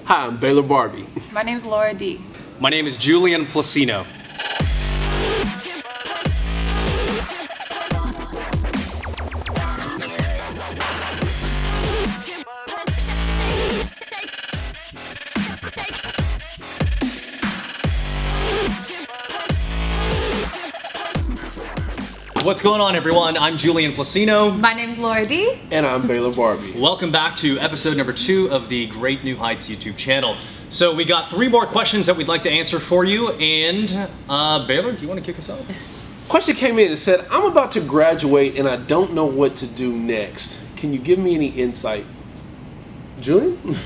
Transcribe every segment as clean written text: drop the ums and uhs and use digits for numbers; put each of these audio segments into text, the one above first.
Hi, I'm Baylor Barbie. My name's Laura D. My name is Julian Placino. What's going on, everyone? I'm Julian Placino. My name's Laura D. And I'm Baylor Barbie. Welcome back to episode number 2 of the Great New Heights YouTube channel. So we got 3 more questions that we'd like to answer for you. And Baylor, do you want to kick us off? Question came in and said, I'm about to graduate and I don't know what to do next. Can you give me any insight? Julian?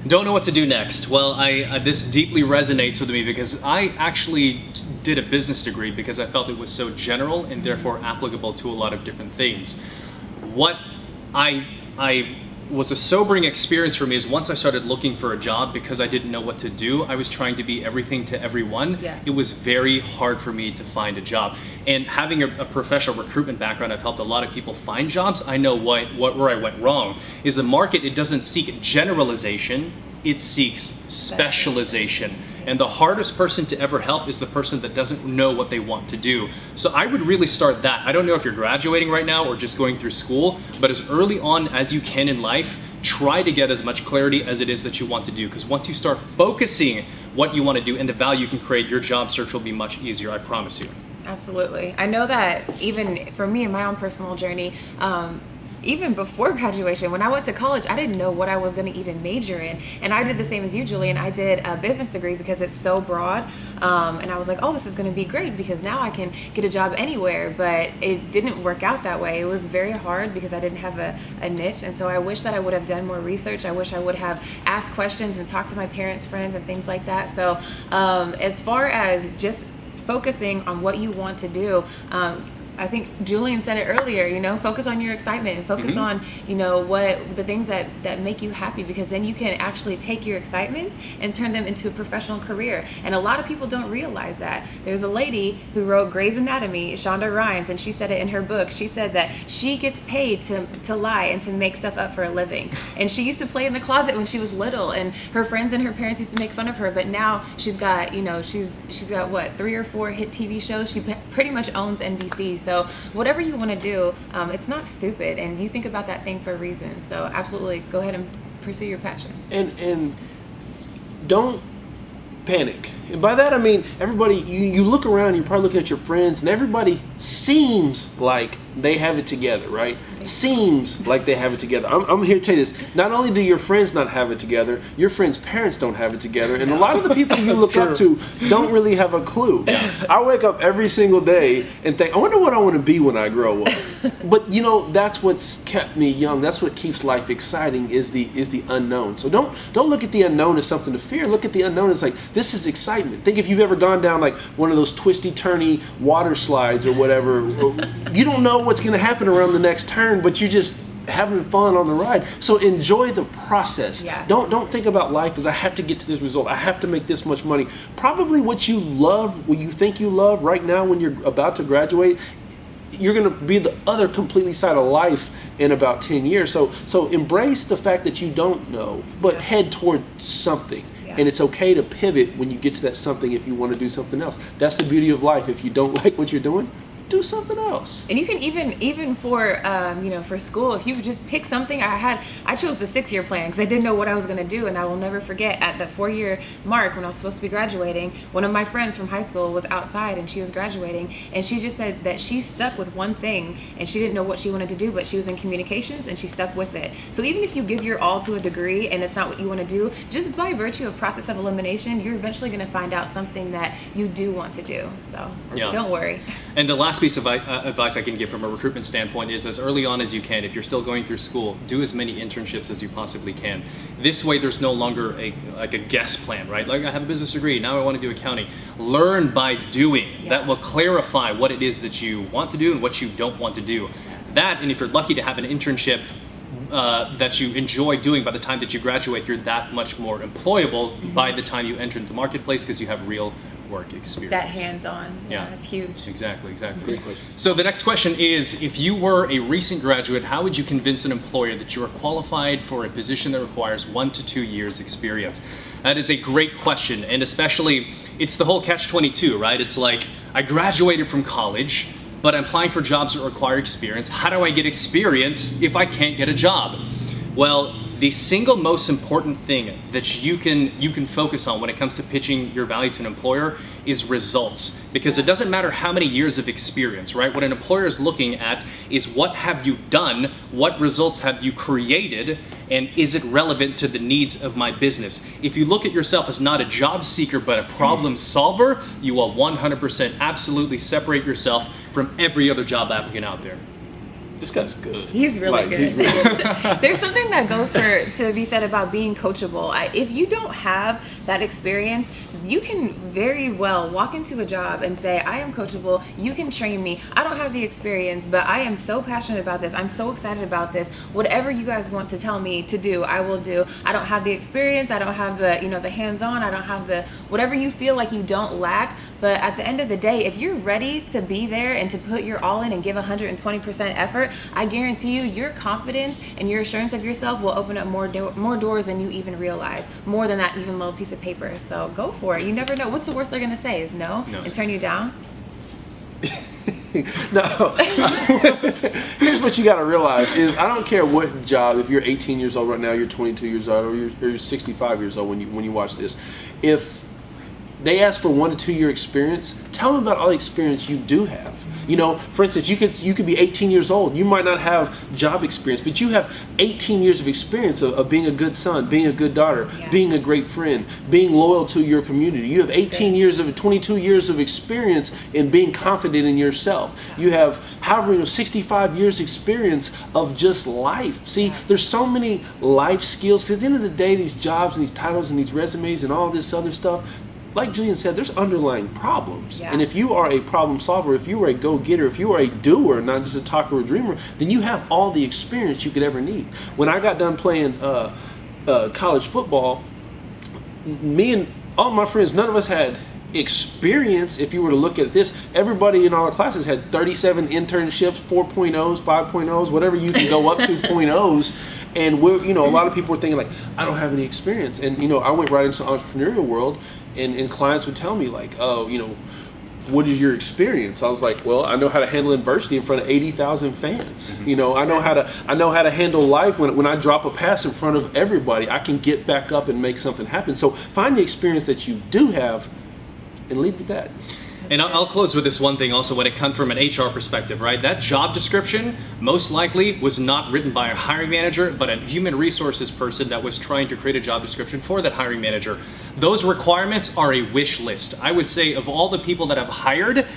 Don't know what to do next. Well, this deeply resonates with me because I actually did a business degree because I felt it was so general and therefore applicable to a lot of different things. What I was a sobering experience for me is once I started looking for a job because I didn't know what to do, I was trying to be everything to everyone. Yeah. It was very hard for me to find a job. And having a professional recruitment background, I've helped a lot of people find jobs. I know where I went wrong is the market. It doesn't seek generalization, it seeks specialization. And the hardest person to ever help is the person that doesn't know what they want to do. So I would really start that. I don't know if you're graduating right now or just going through school, but as early on as you can in life, try to get as much clarity as it is that you want to do. Because once you start focusing what you want to do and the value you can create, your job search will be much easier, I promise you. Absolutely. I know that even for me in my own personal journey, even before graduation, when I went to college, I didn't know what I was going to even major in. And I did the same as you, Julian. I did a business degree because it's so broad. And I was like, oh, this is going to be great because now I can get a job anywhere. But it didn't work out that way. It was very hard because I didn't have a niche. And so I wish that I would have done more research. I wish I would have asked questions and talked to my parents, friends, and things like that. So as far as just focusing on what you want to do, I think Julian said it earlier, focus on your excitement and focus on, what the things that make you happy, because then you can actually take your excitements and turn them into a professional career. And a lot of people don't realize that. There's a lady who wrote Grey's Anatomy, Shonda Rhimes, and she said it in her book. She said that she gets paid to lie and to make stuff up for a living. And she used to play in the closet when she was little, and her friends and her parents used to make fun of her, but now she's got, she's got what, 3 or 4 hit TV shows. She pretty much owns NBC. So whatever you want to do, it's not stupid, and you think about that thing for a reason. So absolutely, go ahead and pursue your passion. And don't panic. And by that I mean everybody, you look around, you're probably looking at your friends, and everybody seems like they have it together, right? Seems like they have it together. I'm here to tell you this. Not only do your friends not have it together, your friends' parents don't have it together. And a lot of the people you look up to don't really have a clue. I wake up every single day and think, I wonder what I want to be when I grow up. But that's what's kept me young. That's what keeps life exciting is the unknown. So don't look at the unknown as something to fear. Look at the unknown as like, this is excitement. Think if you've ever gone down like one of those twisty turny water slides or whatever. You don't know what's going to happen around the next turn, but you're just having fun on the ride. So enjoy the process. Yeah. Don't think about life as I have to get to this result. I have to make this much money. Probably what you love, what you think you love right now when you're about to graduate, you're going to be the other completely side of life in about 10 years. So embrace the fact that you don't know, but head toward something. Yeah. And it's okay to pivot when you get to that something if you want to do something else. That's the beauty of life. If you don't like what you're doing, do something else. And you can even for for school, if you just pick something. I chose the 6-year plan because I didn't know what I was going to do, and I will never forget at the 4-year mark when I was supposed to be graduating, one of my friends from high school was outside and she was graduating, and she just said that she stuck with one thing and she didn't know what she wanted to do, but she was in communications and she stuck with it. So even if you give your all to a degree and it's not what you want to do, just by virtue of process of elimination, you're eventually going to find out something that you do want to do. So Don't worry. And the last piece of advice I can give from a recruitment standpoint is as early on as you can, if you're still going through school, do as many internships as you possibly can. This way there's no longer a guess plan, right? Like I have a business degree, now I want to do accounting. Learn by doing. Yeah. That will clarify what it is that you want to do and what you don't want to do. That, and if you're lucky to have an internship that you enjoy doing by the time that you graduate, you're that much more employable by the time you enter into the marketplace because you have real work experience. That hands-on. Yeah, that's huge. Exactly. Great question. So the next question is, if you were a recent graduate, how would you convince an employer that you are qualified for a position that requires 1 to 2 years experience? That is a great question, and especially, it's the whole catch-22, right? It's like, I graduated from college, but I'm applying for jobs that require experience. How do I get experience if I can't get a job? Well, the single most important thing that you can focus on when it comes to pitching your value to an employer is results. Because it doesn't matter how many years of experience, right? What an employer is looking at is what have you done, what results have you created, and is it relevant to the needs of my business? If you look at yourself as not a job seeker but a problem solver, you will 100% absolutely separate yourself from every other job applicant out there. This guy's good. He's really good. He's really good. There's something that goes to be said about being coachable. If you don't have that experience, you can very well walk into a job and say, I am coachable, you can train me. I don't have the experience, but I am so passionate about this. I'm so excited about this. Whatever you guys want to tell me to do, I will do. I don't have the experience, I don't have the, the hands-on, I don't have the, whatever you feel like you don't lack. But at the end of the day, if you're ready to be there and to put your all in and give 120% effort, I guarantee you, your confidence and your assurance of yourself will open up more doors than you even realize, more than that even little piece of paper. So go for it. You never know. What's the worst they're going to say is no and turn you down? No. Here's what you got to realize is I don't care what job, if you're 18 years old right now, you're 22 years old, or you're 65 years old when you watch this. If they ask for 1 to 2 year experience, tell them about all the experience you do have. For instance, you could be 18 years old. You might not have job experience, but you have 18 years of experience of being a good son, being a good daughter, being a great friend, being loyal to your community. You have 22 years of experience in being confident in yourself. You have 65 years experience of just life. See, there's so many life skills, because at the end of the day, these jobs and these titles and these resumes and all this other stuff, like Julian said, there's underlying problems. And if you are a problem solver, if you are a go-getter, if you are a doer, not just a talker or a dreamer, then you have all the experience you could ever need. When I got done playing college football, me and all my friends, none of us had experience. If you were to look at this, everybody in all our classes had 37 internships, 4.0s, 5.0s, whatever you can go up to .0s. And we're, a lot of people were thinking like, I don't have any experience. And, I went right into the entrepreneurial world, and clients would tell me like, oh, what is your experience? I was like, well, I know how to handle adversity in front of 80,000 fans. I know how to handle life when I drop a pass in front of everybody. I can get back up and make something happen. So find the experience that you do have and lead with that. And I'll close with this one thing also when it comes from an HR perspective, right? That job description most likely was not written by a hiring manager, but a human resources person that was trying to create a job description for that hiring manager. Those requirements are a wish list. I would say of all the people that I've hired,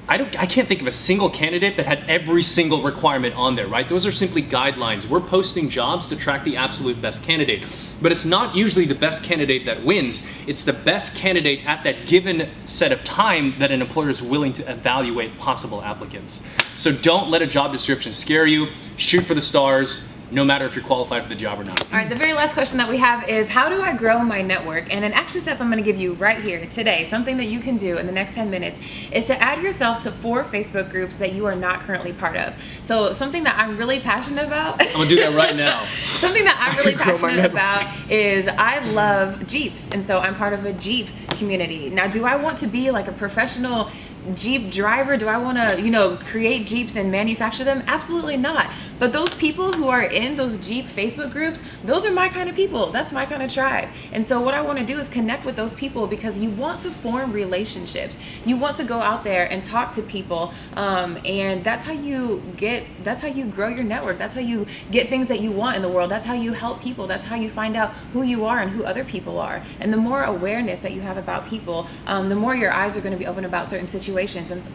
I can't think of a single candidate that had every single requirement on there, right? Those are simply guidelines. We're posting jobs to track the absolute best candidate. But it's not usually the best candidate that wins. It's the best candidate at that given set of time that an employer is willing to evaluate possible applicants. So don't let a job description scare you. Shoot for the stars, no matter if you're qualified for the job or not. All right, the very last question that we have is, how do I grow my network? And an action step I'm going to give you right here today, something that you can do in the next 10 minutes, is to add yourself to 4 Facebook groups that you are not currently part of. So something that I'm really passionate about. I'm going to do that right now. Something that I'm really passionate about is I love Jeeps. And so I'm part of a Jeep community. Now, do I want to be like a professional Jeep driver? Do I want to, create Jeeps and manufacture them? Absolutely not. But those people who are in those Jeep Facebook groups, those are my kind of people. That's my kind of tribe. And so what I want to do is connect with those people, because you want to form relationships. You want to go out there and talk to people. And that's how you grow your network. That's how you get things that you want in the world. That's how you help people. That's how you find out who you are and who other people are. And the more awareness that you have about people, the more your eyes are going to be open about certain situations. And it's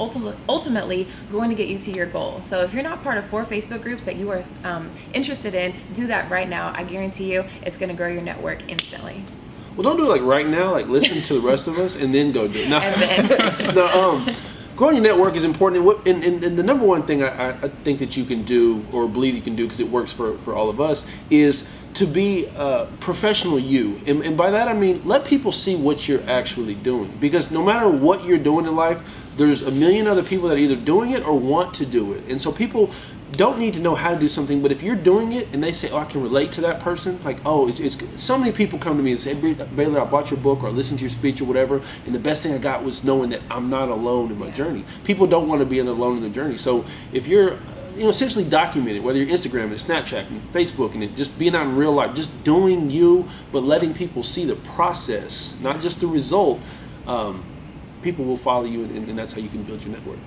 ultimately going to get you to your goal. So if you're not part of 4 Facebook groups that you are interested in, do that right now. I guarantee you it's going to grow your network instantly. Well, don't do it like right now. Like listen to the rest of us and then go do it. No, growing your network is important. And the number one thing I think that you can do, or believe you can do, because it works for all of us, is to be professional you. And by that I mean, let people see what you're actually doing. Because no matter what you're doing in life, there's a million other people that are either doing it or want to do it. And so people don't need to know how to do something, but if you're doing it and they say, oh, I can relate to that person, like, oh, it's so many people come to me and say, Baylor, I bought your book or I listened to your speech or whatever, and the best thing I got was knowing that I'm not alone in my journey. People don't want to be alone in their journey. So if you're essentially documented, whether you're Instagram and Snapchat and Facebook and just being out in real life, just doing you, but letting people see the process, not just the result, people will follow you, and that's how you can build your network.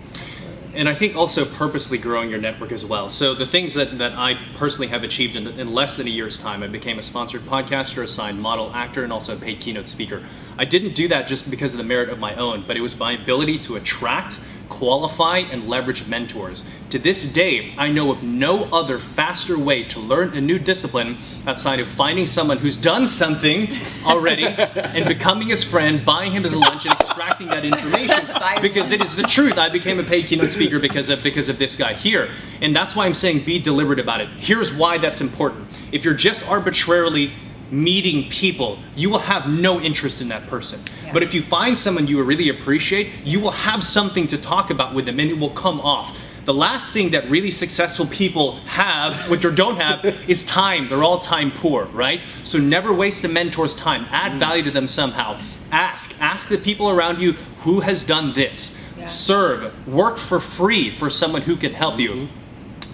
And I think also purposely growing your network as well. So the things that I personally have achieved in less than a year's time, I became a sponsored podcaster, a signed model actor, and also a paid keynote speaker. I didn't do that just because of the merit of my own, but it was my ability to attract, qualify, and leverage mentors. To this day, I know of no other faster way to learn a new discipline outside of finding someone who's done something already and becoming his friend, buying him his lunch, and extracting that information. Because it is the truth. I became a paid keynote speaker because of this guy here. And that's why I'm saying be deliberate about it. Here's why that's important. If you're just arbitrarily meeting people, you will have no interest in that person. Yeah. But if you find someone you really appreciate, you will have something to talk about with them and it will come off. The last thing that really successful people have, which or don't have, is time. They're all time poor, right? So never waste a mentor's time. Add value to them somehow. Ask the people around you who has done this. Yeah. Serve, work for free for someone who can help you.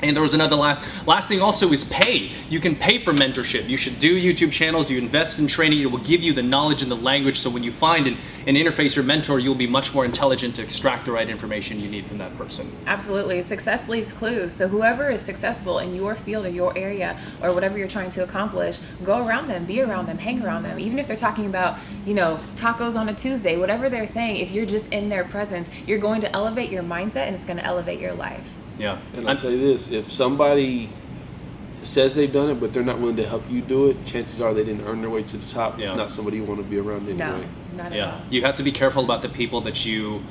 And there was another last thing also is pay. You can pay for mentorship. You should do YouTube channels, you invest in training, it will give you the knowledge and the language, so when you find an interface or mentor, you'll be much more intelligent to extract the right information you need from that person. Absolutely. Success leaves clues. So whoever is successful in your field or your area or whatever you're trying to accomplish, go around them, be around them, hang around them. Even if they're talking about, tacos on a Tuesday, whatever they're saying, if you're just in their presence, you're going to elevate your mindset and it's going to elevate your life. Yeah. And I'll tell you this, if somebody says they've done it, but they're not willing to help you do it, chances are they didn't earn their way to the top. Yeah. It's not somebody you want to be around anyway. No, not at all. You have to be careful about the people that you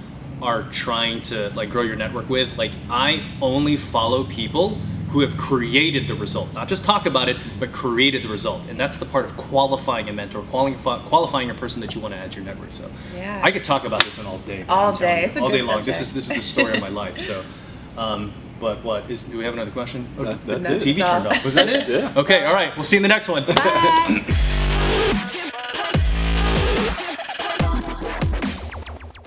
are trying to grow your network with. I only follow people who have created the result. Not just talk about it, but created the result. And that's the part of qualifying a mentor, qualifying a person that you want to add to your network. So yeah. I could talk about this one all day. All day. It's a all good day long. subject. This is the story of my life. So but do we have another question? That's the it. TV turned off. Was that it? Yeah. Okay, all right. We'll see you in the next one. Bye.